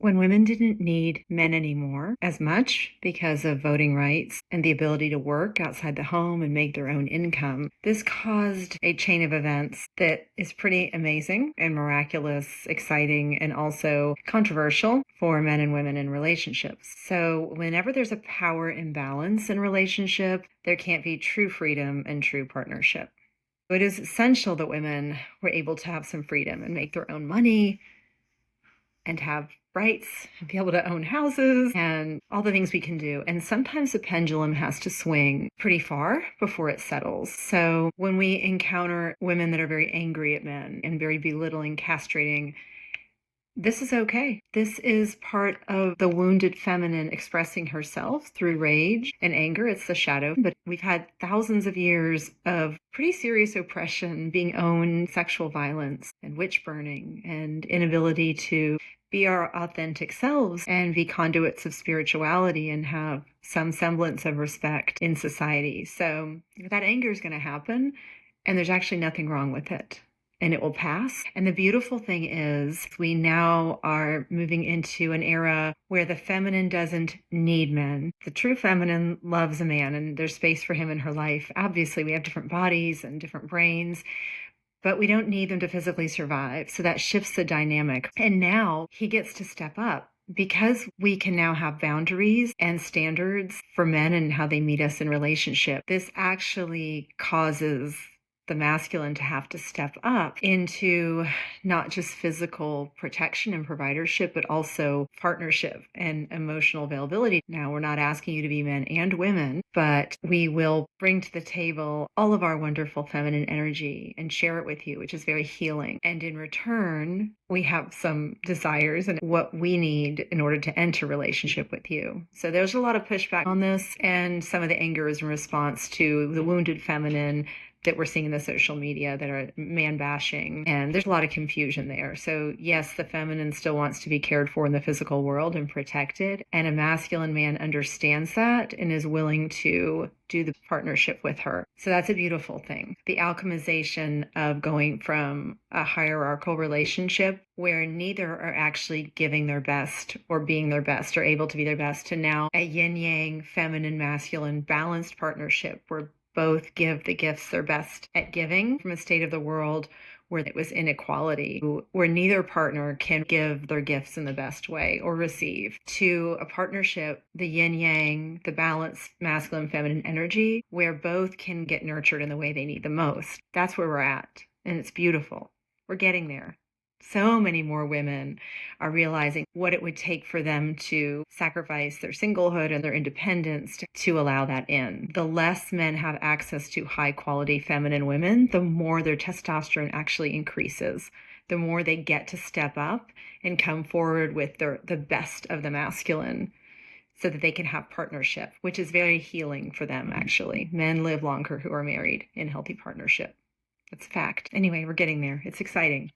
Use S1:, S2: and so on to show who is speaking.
S1: When women didn't need men anymore as much because of voting rights and the ability to work outside the home and make their own income, this caused a chain of events that is pretty amazing and miraculous, exciting, and also controversial for men and women in relationships. So whenever there's a power imbalance in relationship, there can't be true freedom and true partnership. It is essential that women were able to have some freedom and make their own money and have rights and be able to own houses and all the things we can do. And sometimes the pendulum has to swing pretty far before it settles. So when we encounter women that are very angry at men and very belittling, castrating, this is okay. This is part of the wounded feminine expressing herself through rage and anger. It's the shadow. But we've had thousands of years of pretty serious oppression, being owned, sexual violence and witch burning and inability to be our authentic selves and be conduits of spirituality and have some semblance of respect in society. So that anger is going to happen, and there's actually nothing wrong with it. And it will pass. And the beautiful thing is we now are moving into an era where the feminine doesn't need men. The true feminine loves a man and there's space for him in her life. Obviously, we have different bodies and different brains, but we don't need them to physically survive. So that shifts the dynamic. And now he gets to step up. Because we can now have boundaries and standards for men and how they meet us in relationship, this actually causes the masculine to have to step up into not just physical protection and providership, but also partnership and emotional availability. Now, we're not asking you to be men and women, but we will bring to the table all of our wonderful feminine energy and share it with you, which is very healing. And in return, we have some desires and what we need in order to enter relationship with you. So there's a lot of pushback on this, and some of the anger is in response to the wounded feminine that we're seeing in the social media that are man bashing. And there's a lot of confusion there. So yes, the feminine still wants to be cared for in the physical world and protected. And a masculine man understands that and is willing to do the partnership with her. So that's a beautiful thing. The alchemization of going from a hierarchical relationship where neither are actually giving their best or being their best or able to be their best to now a yin-yang, feminine, masculine, balanced partnership where both give the gifts their best at giving, from a state of the world where it was inequality, where neither partner can give their gifts in the best way or receive, to a partnership, the yin yang, the balanced masculine feminine energy, where both can get nurtured in the way they need the most. That's where we're at. And it's beautiful. We're getting there. So many more women are realizing what it would take for them to sacrifice their singlehood and their independence to allow that in. The less men have access to high quality feminine women, the more their testosterone actually increases, the more they get to step up and come forward with the best of the masculine so that they can have partnership, which is very healing for them, actually. Men live longer who are married in healthy partnership. That's a fact. Anyway, we're getting there. It's exciting.